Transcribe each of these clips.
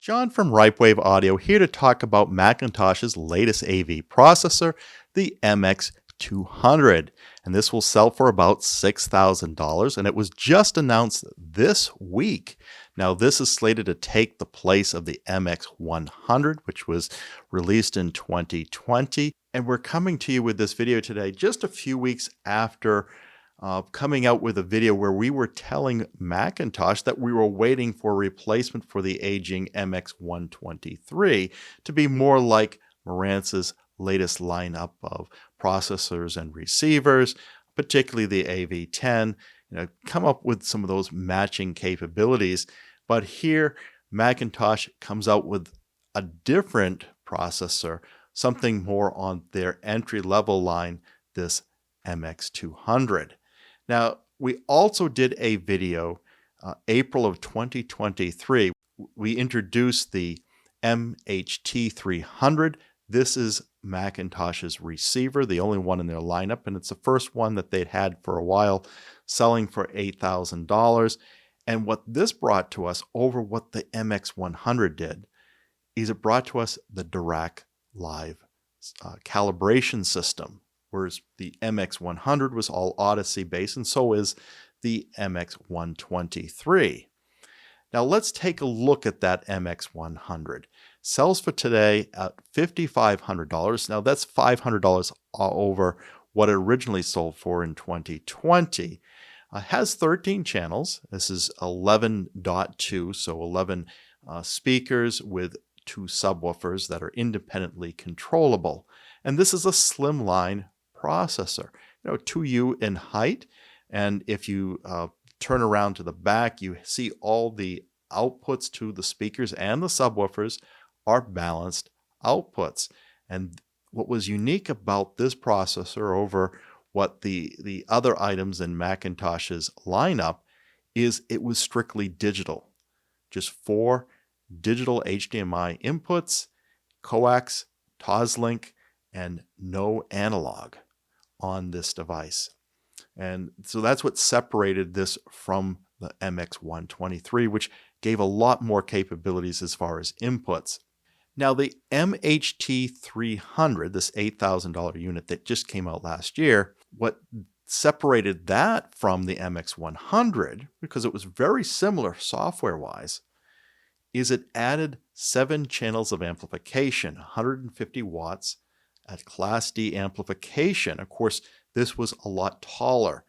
John from Ripewave Audio here to talk about McIntosh's latest AV processor, the MX200. And this will sell for about $6,000, and it was just announced this week. Now, this is slated to take the place of the MX100, which was released in 2020. And we're coming to you with this video today just a few weeks after coming out with a video where we were telling McIntosh that we were waiting for a replacement for the aging MX123 to be more like Marantz's latest lineup of processors and receivers, particularly the AV10, come up with some of those matching capabilities. But here, McIntosh comes out with a different processor, something more on their entry-level line, this MX200. Now, we also did a video, April of 2023. We introduced the MHT300. This is McIntosh's receiver, the only one in their lineup, and it's the first one that they'd had for a while, selling for $8,000. And what this brought to us over what the MX100 did is it brought to us the DIRAC Live calibration system, whereas the MX100 was all Audyssey based, and so is the MX123. Now let's take a look at that MX100. Sells for today at $5,500. Now that's $500 over what it originally sold for in 2020. Has 13 channels. This is 11.2, so 11 speakers with 2 subwoofers that are independently controllable. And this is a slimline processor, 2U in height. And if you turn around to the back, you see all the outputs to the speakers and the subwoofers are balanced outputs. And what was unique about this processor over what the other items in McIntosh's lineup is it was strictly digital. Just 4 digital HDMI inputs, coax, Toslink, and no analog on this device. And so that's what separated this from the MX123, which gave a lot more capabilities as far as inputs. Now the MHT300, this $8,000 unit that just came out last year, what separated that from the MX100, because it was very similar software-wise, is it added 7 channels of amplification, 150 watts at Class D amplification. Of course, this was a lot taller.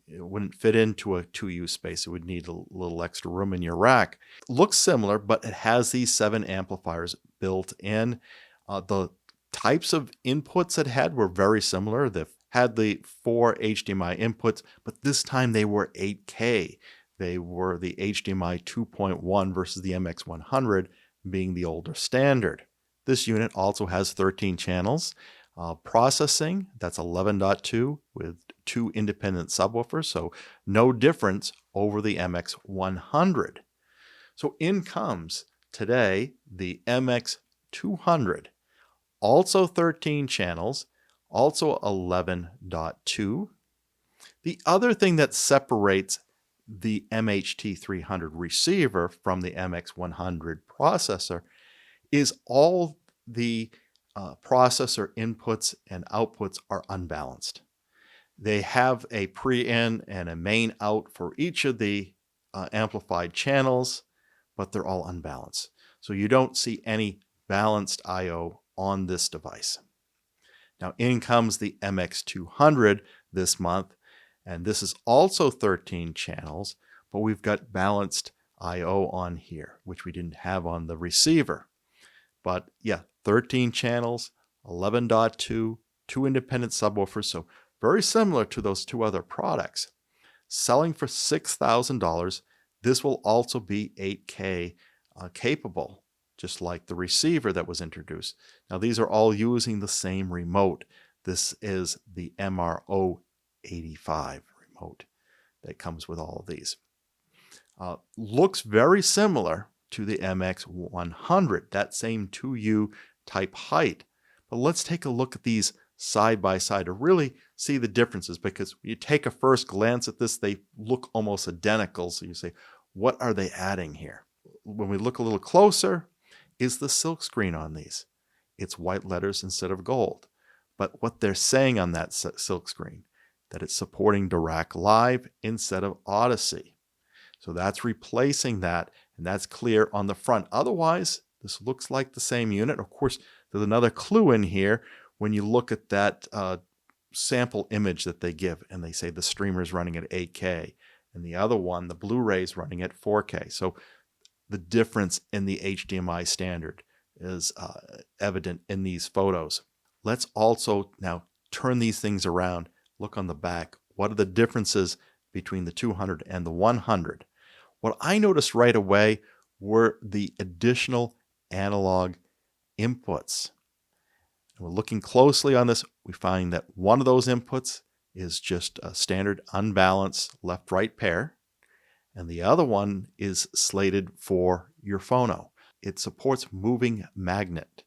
It wouldn't fit into a 2U space. It would need a little extra room in your rack. Looks similar, but it has these 7 amplifiers built in. The types of inputs it had were very similar. They had the 4 HDMI inputs, but this time they were 8K. They were the HDMI 2.1 versus the MX100 being the older standard. This unit also has 13 channels. Processing, that's 11.2 with 2 independent subwoofers, so no difference over the MX100. So in comes today the MX200, also 13 channels, also 11.2. The other thing that separates the MHT300 receiver from the MX100 processor is all the processor inputs and outputs are unbalanced. They have a pre-in and a main out for each of the amplified channels, but they're all unbalanced. So you don't see any balanced I/O on this device. Now in comes the MX200 this month, and this is also 13 channels, but we've got balanced I/O on here, which we didn't have on the receiver. But yeah, 13 channels, 11.2, 2 independent subwoofers, so very similar to those 2 other products. Selling for $6,000, this will also be 8K capable, just like the receiver that was introduced. Now these are all using the same remote. This is the MRO85 remote that comes with all of these. Looks very similar to the MX100, that same 2U type height. But let's take a look at these side by side to really see the differences, because when you take a first glance at this, they look almost identical. So you say, what are they adding here? when we look a little closer, is the silkscreen on these. It's white letters instead of gold. But what they're saying on that silkscreen, that it's supporting DIRAC Live instead of Audyssey. So that's replacing that, and that's clear on the front. Otherwise, this looks like the same unit. Of course, there's another clue in here when you look at that sample image that they give, and they say the streamer's running at 8K, and the other one, the Blu-ray's running at 4K. So the difference in the HDMI standard is evident in these photos. Let's also now turn these things around, look on the back. What are the differences between the 200 and the 100? What I noticed right away were the additional analog inputs. And we're looking closely on this. We find that one of those inputs is just a standard unbalanced left-right pair, and the other one is slated for your phono. It supports moving magnet,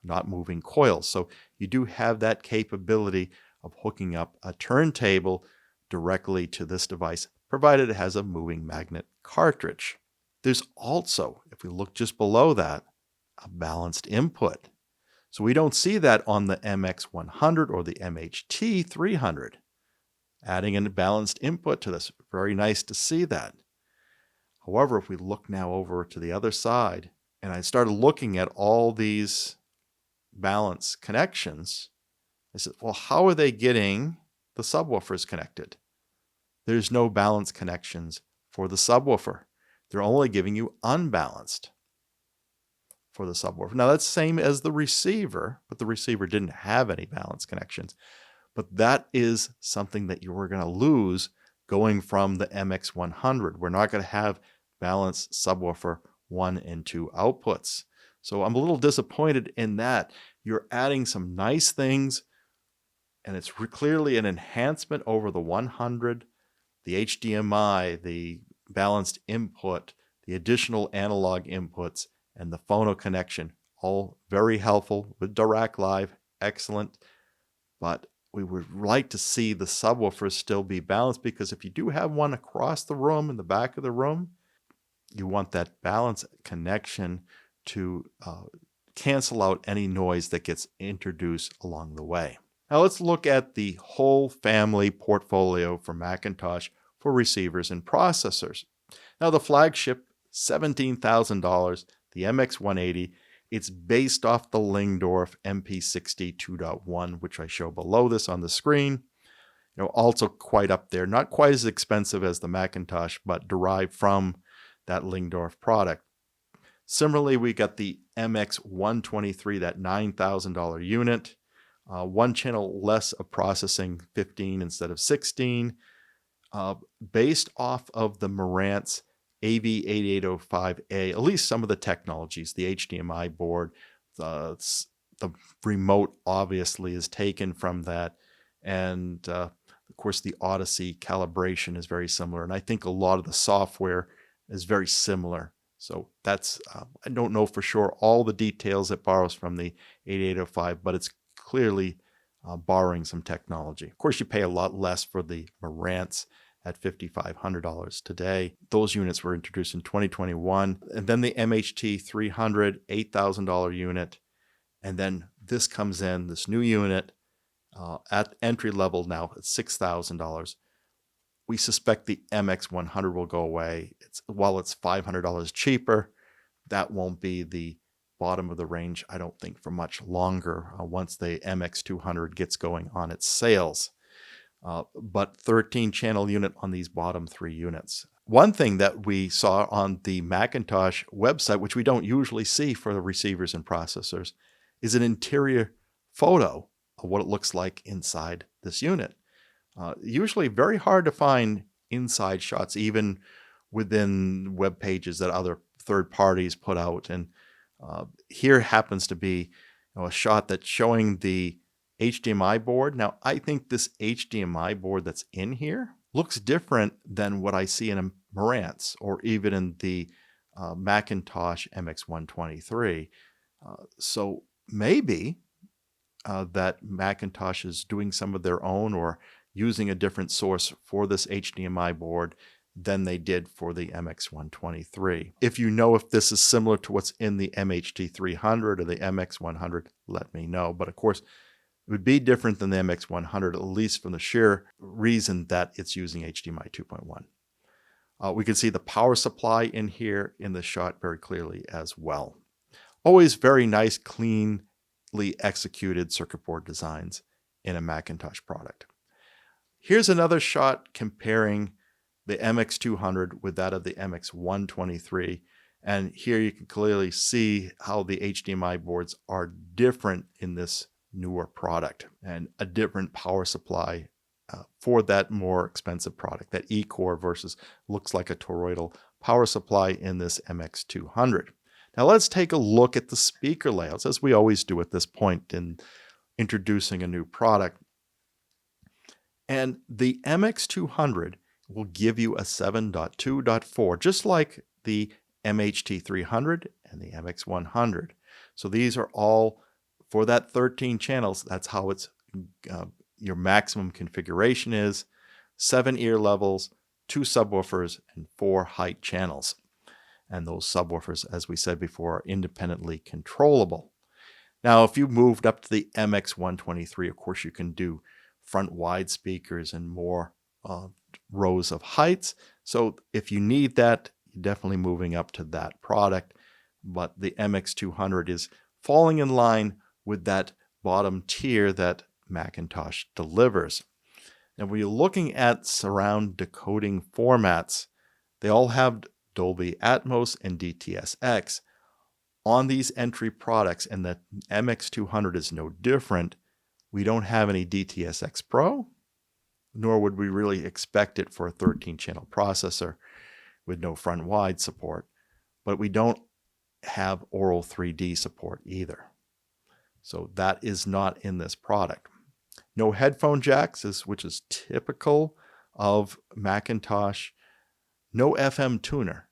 not moving coils. So you do have that capability of hooking up a turntable directly to this device, provided it has a moving magnet cartridge. There's also, if we look just below that, a balanced input. So we don't see that on the MX100 or the MHT300. Adding a balanced input to this, very nice to see that. However, if we look now over to the other side, and I started looking at all these balance connections, I said, well, how are they getting the subwoofers connected? There's no balance connections for the subwoofer. They're only giving you unbalanced for the subwoofer. Now, that's the same as the receiver, but the receiver didn't have any balance connections. But that is something that you were going to lose going from the MX100. We're not going to have balanced subwoofer 1 and 2 outputs. So I'm a little disappointed in that. You're adding some nice things, and it's clearly an enhancement over the 100, the HDMI, the balanced input, the additional analog inputs, and the phono connection, all very helpful with DIRAC Live, excellent. But we would like to see the subwoofers still be balanced, because if you do have one across the room, in the back of the room, you want that balance connection to cancel out any noise that gets introduced along the way. Now let's look at the whole family portfolio for McIntosh for receivers and processors. Now the flagship, $17,000, the MX180, it's based off the Lyngdorf MP60 2.1, which I show below this on the screen. Also quite up there, not quite as expensive as the McIntosh, but derived from that Lyngdorf product. Similarly, we got the MX123, that $9,000 unit, one channel less of processing, 15 instead of 16, based off of the Marantz AV8805A, at least some of the technologies, the HDMI board, the remote obviously is taken from that, and of course the Audyssey calibration is very similar, and I think a lot of the software is very similar. So that's, I don't know for sure all the details it borrows from the 8805, but it's clearly borrowing some technology. Of course, you pay a lot less for the Marantz at $5,500 today. Those units were introduced in 2021. And then the MHT300, $8,000 unit. And then this comes in, this new unit, at entry level now at $6,000. We suspect the MX100 will go away. While it's $500 cheaper, that won't be the bottom of the range, I don't think, for much longer once the MX200 gets going on its sales. But 13-channel unit on these bottom 3 units. One thing that we saw on the McIntosh website, which we don't usually see for the receivers and processors, is an interior photo of what it looks like inside this unit. Usually very hard to find inside shots, even within web pages that other third parties put out. And here happens to be a shot that's showing the HDMI board. Now, I think this HDMI board that's in here looks different than what I see in a Marantz or even in the McIntosh MX123. So maybe that McIntosh is doing some of their own or using a different source for this HDMI board than they did for the MX123. If you know if this is similar to what's in the MHT300 or the MX100, let me know. But of course, it would be different than the MX100, at least from the sheer reason that it's using HDMI 2.1. We can see the power supply in here in the shot very clearly as well. Always very nice, cleanly executed circuit board designs in a McIntosh product. Here's another shot comparing the MX200 with that of the MX123. And here you can clearly see how the HDMI boards are different in this newer product, and a different power supply for that more expensive product, that E-core versus looks like a toroidal power supply in this MX200. Now let's take a look at the speaker layouts, as we always do at this point in introducing a new product. And the MX200 will give you a 7.2.4, just like the MHT300 and the MX100. So these are all for that 13 channels. That's how it's your maximum configuration is. 7 ear levels, 2 subwoofers, and 4 height channels. And those subwoofers, as we said before, are independently controllable. Now, if you moved up to the MX123, of course, you can do front wide speakers and more rows of heights. So if you need that, you're definitely moving up to that product. But the MX200 is falling in line with that bottom tier that McIntosh delivers. And when you're looking at surround decoding formats, they all have Dolby Atmos and DTS:X. On these entry products, and the MX200 is no different, we don't have any DTS:X Pro, nor would we really expect it for a 13-channel processor with no front wide support. But we don't have Auro3D support either. So that is not in this product. No headphone jacks, which is typical of McIntosh. No FM tuner.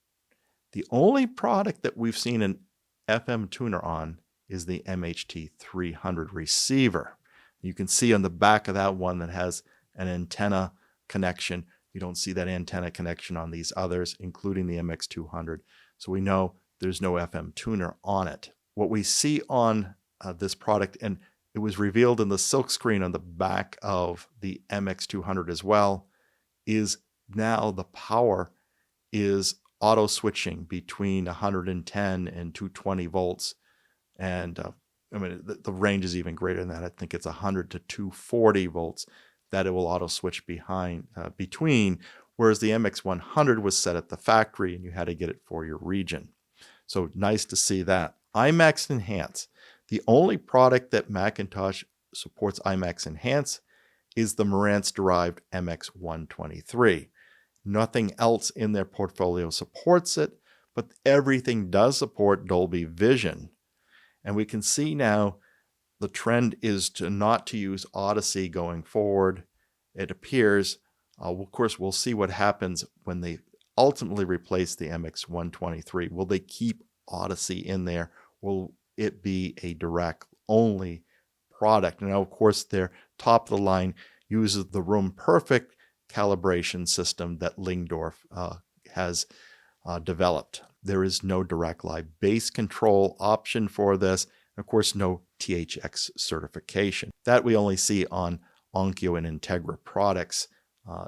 The only product that we've seen an FM tuner on is the MHT300 receiver. You can see on the back of that one that has an antenna connection. You don't see that antenna connection on these others, including the MX200. So we know there's no FM tuner on it. What we see on this product, and it was revealed in the silkscreen on the back of the MX200 as well, is now the power is auto switching between 110 and 220 volts. And the range is even greater than that. I think it's 100 to 240 volts that it will auto switch between, whereas the MX100 was set at the factory and you had to get it for your region. So nice to see that. IMAX Enhance. The only product that McIntosh supports IMAX Enhance is the Marantz-derived MX123. Nothing else in their portfolio supports it, but everything does support Dolby Vision. And we can see now the trend is not to use Audyssey going forward. It appears, of course, we'll see what happens when they ultimately replace the MX123. Will they keep Audyssey in there? Will it be a DIRAC only product? Now, of course, their top of the line uses the room perfect calibration system that Lyngdorf has developed. There is no DIRAC Live bass control option for this. Of course, no THX certification. That we only see on Onkyo and Integra products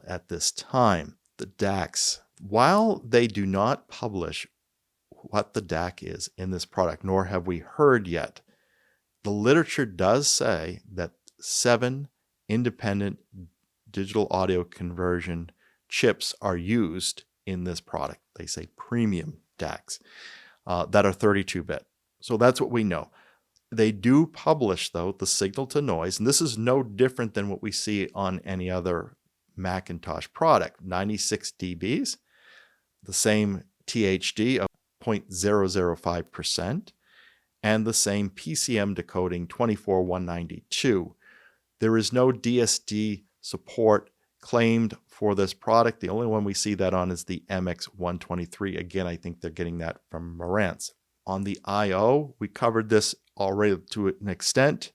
at this time. The DACs, while they do not publish what the DAC is in this product, nor have we heard yet, the literature does say that 7 independent digital audio conversion chips are used in this product. They say premium DACs that are 32-bit. So that's what we know. They do publish, though, the signal to noise, and this is no different than what we see on any other McIntosh product. 96 dBs, the same THD of 0.005%, and the same PCM decoding 24192. There is no DSD support claimed for this product. The only one we see that on is the MX123. Again, I think they're getting that from Marantz. On the I/O, we covered this already to an extent.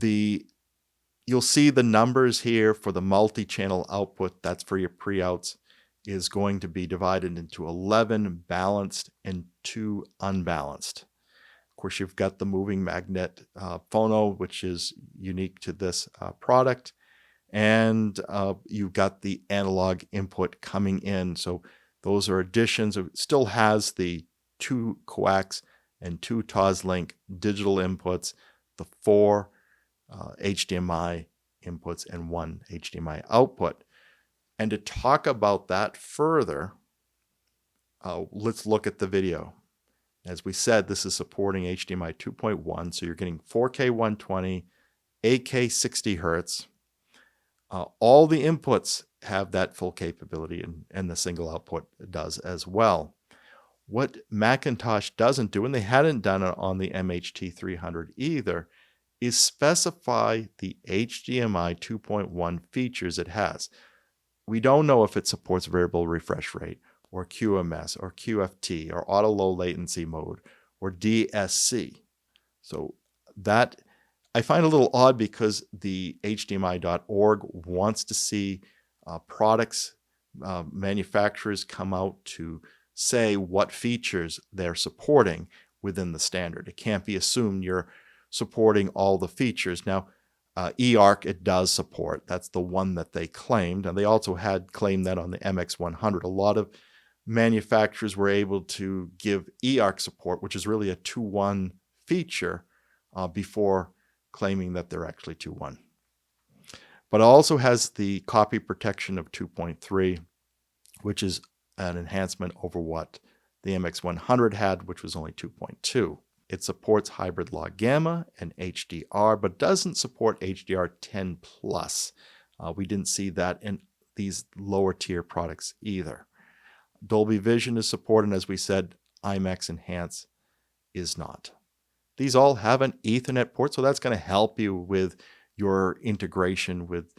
You'll see the numbers here for the multi-channel output. That's for your pre-outs. is going to be divided into 11 balanced and 2 unbalanced. Of course, you've got the moving magnet phono, which is unique to this product, and you've got the analog input coming in. So those are additions. It still has the 2 coax and 2 Toslink digital inputs, the 4 HDMI inputs, and 1 HDMI output. And to talk about that further, let's look at the video. As we said, this is supporting HDMI 2.1, so you're getting 4K 120, 8K 60 hertz. All the inputs have that full capability, and the single output does as well. What McIntosh doesn't do, and they hadn't done it on the MHT300 either, is specify the HDMI 2.1 features it has. We don't know if it supports variable refresh rate, or QMS, or QFT, or auto low latency mode, or DSC. So that I find a little odd, because the HDMI.org wants to see products, manufacturers come out to say what features they're supporting within the standard. It can't be assumed you're supporting all the features. Now, eARC it does support. That's the one that they claimed. And they also had claimed that on the MX100. A lot of manufacturers were able to give eARC support, which is really a 2.1 feature, before claiming that they're actually 2.1. But it also has the copy protection of 2.3, which is an enhancement over what the MX100 had, which was only 2.2. It supports hybrid log gamma and HDR, but doesn't support HDR 10 plus. We didn't see that in these lower tier products either. Dolby Vision is supported, and as we said, IMAX Enhance is not. These all have an Ethernet port, so that's going to help you with your integration with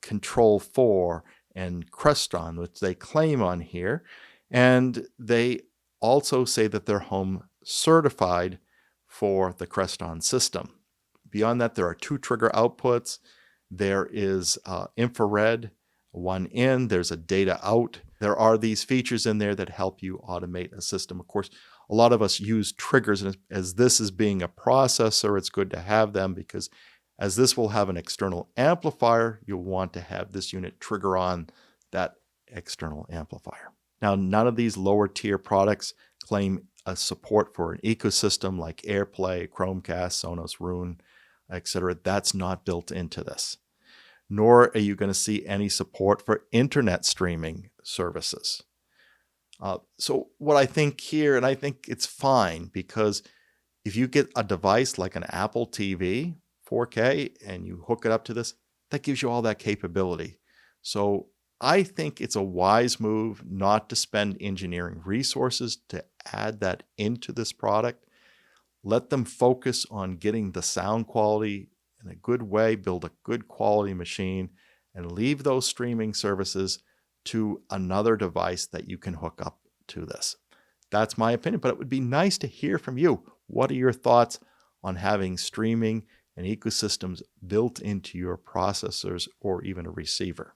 Control 4 and Crestron, which they claim on here. And they also say that they're home certified for the Crestron system. Beyond that, there are 2 trigger outputs. There is infrared, 1 in, there's a data out. There are these features in there that help you automate a system. Of course, a lot of us use triggers, and as this is being a processor, it's good to have them, because as this will have an external amplifier, you'll want to have this unit trigger on that external amplifier. Now, none of these lower tier products claim a support for an ecosystem like AirPlay, Chromecast, Sonos, Roon, etc. That's not built into this. Nor are you going to see any support for internet streaming services. So what I think here, and I think it's fine, because if you get a device like an Apple TV 4K and you hook it up to this, that gives you all that capability. So I think it's a wise move not to spend engineering resources to add that into this product. Let them focus on getting the sound quality in a good way, build a good quality machine, and leave those streaming services to another device that you can hook up to this. That's my opinion, but it would be nice to hear from you. What are your thoughts on having streaming and ecosystems built into your processors or even a receiver?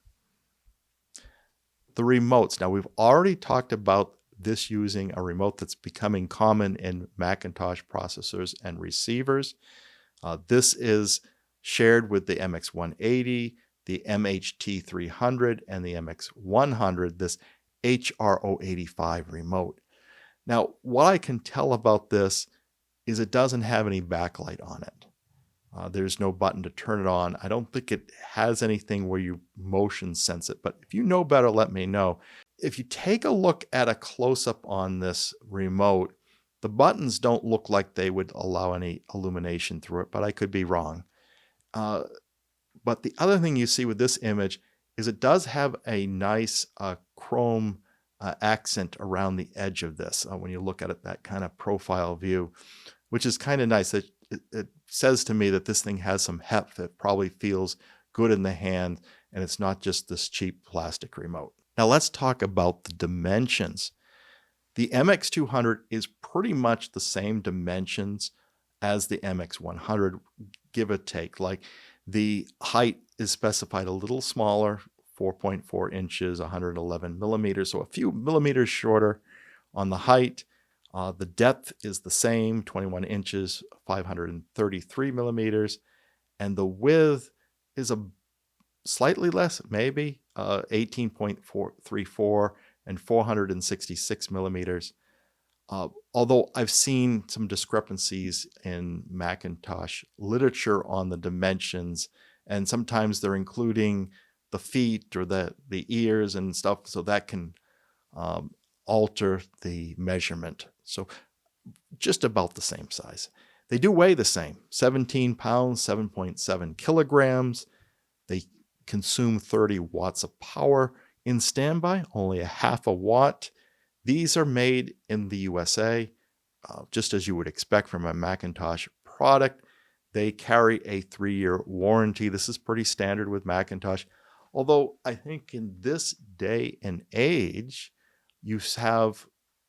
The remotes. Now, we've already talked about this using a remote that's becoming common in Macintosh processors and receivers. This is shared with the MX180, the MHT300, and the MX100, this HRO85 remote. Now, what I can tell about this is it doesn't have any backlight on it. There's no button to turn it on. I don't think it has anything where you motion sense it, but if you know better, let me know. If you take a look at a close-up on this remote, the buttons don't look like they would allow any illumination through it, but I could be wrong. But the other thing you see with this image is it does have a nice chrome accent around the edge of this when you look at it, that kind of profile view, which is kind of nice. It says to me that this thing has some heft. It probably feels good in the hand, and it's not just this cheap plastic remote. Now let's talk about the dimensions. The MX200 is pretty much the same dimensions as the MX100, give or take. Like the height is specified a little smaller 4.4 inches, 111 millimeters, so a few millimeters shorter on the height. The depth is the same, 21 inches, 533 millimeters, and the width is a slightly less, maybe 18.34 and 466 millimeters. Although I've seen some discrepancies in McIntosh literature on the dimensions, and sometimes they're including the feet or the ears and stuff, so that can alter the measurement. So just about the same size. They do weigh the same, 17 pounds, 7.7 kilograms. They consume 30 watts of power. In standby, only a half a watt. These are made in the USA, just as you would expect from a McIntosh product. They carry a 3-year warranty. This is pretty standard with McIntosh. Although I think in this day and age, you have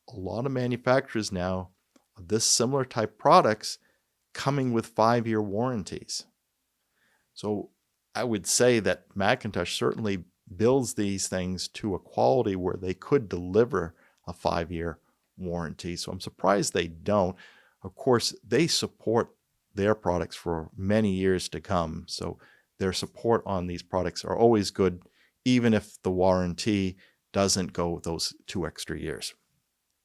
a lot of manufacturers now of this similar type products coming with 5-year warranties. So I would say that McIntosh certainly builds these things to a quality where they could deliver a 5-year warranty. So I'm surprised they don't. Of course, they support their products for many years to come. So their support on these products are always good, even if the warranty doesn't go those 2 extra years.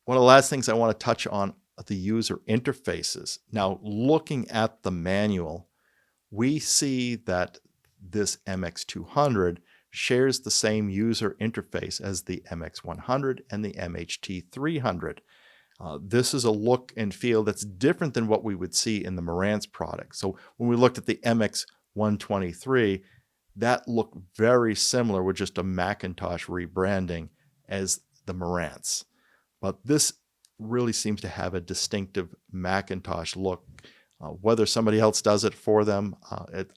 One of the last things I want to touch on are the user interfaces. Now, looking at the manual, we see that this MX200 shares the same user interface as the MX100 and the MHT300. This is a look and feel that's different than what we would see in the Marantz product. So when we looked at the MX123, that looked very similar with just a McIntosh rebranding as the Marantz. But this really seems to have a distinctive McIntosh look. Whether somebody else does it for them,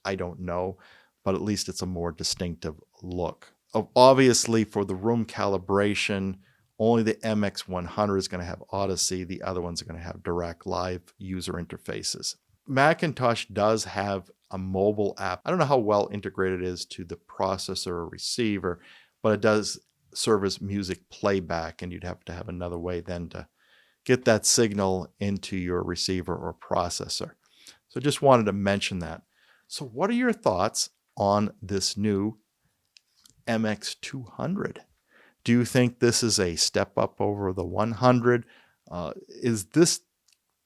I don't know, but at least it's a more distinctive look. Obviously, for the room calibration, only the MX100 is going to have Audyssey. The other ones are going to have DIRAC Live user interfaces. McIntosh does have a mobile app. I don't know how well integrated it is to the processor or receiver, but it does serve as music playback, and you'd have to have another way then to get that signal into your receiver or processor. So just wanted to mention that. So what are your thoughts on this new MX200? Do you think this is a step up over the 100? Is this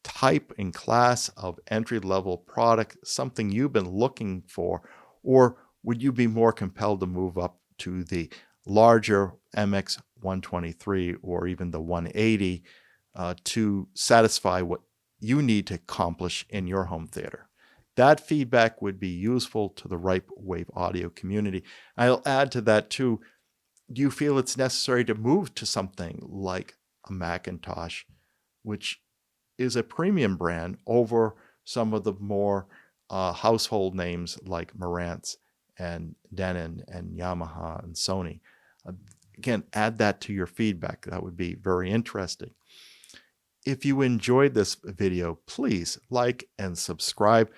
type and class of entry-level product something you've been looking for, or would you be more compelled to move up to the larger MX123 or even the 180 to satisfy what you need to accomplish in your home theater? That feedback would be useful to the Ripewave audio community. I'll add to that too, do you feel it's necessary to move to something like a McIntosh, which is a premium brand, over some of the more household names like Marantz and Denon and Yamaha and Sony? Again, add that to your feedback. That would be very interesting. If you enjoyed this video, please like and subscribe.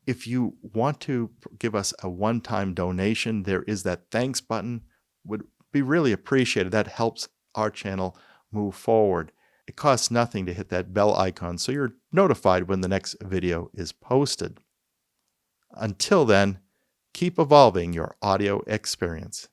If you want to give us a one-time donation, there is that thanks button. Would be really appreciated. That helps our channel move forward. It costs nothing to hit that bell icon so you're notified when the next video is posted. Until then, keep evolving your audio experience.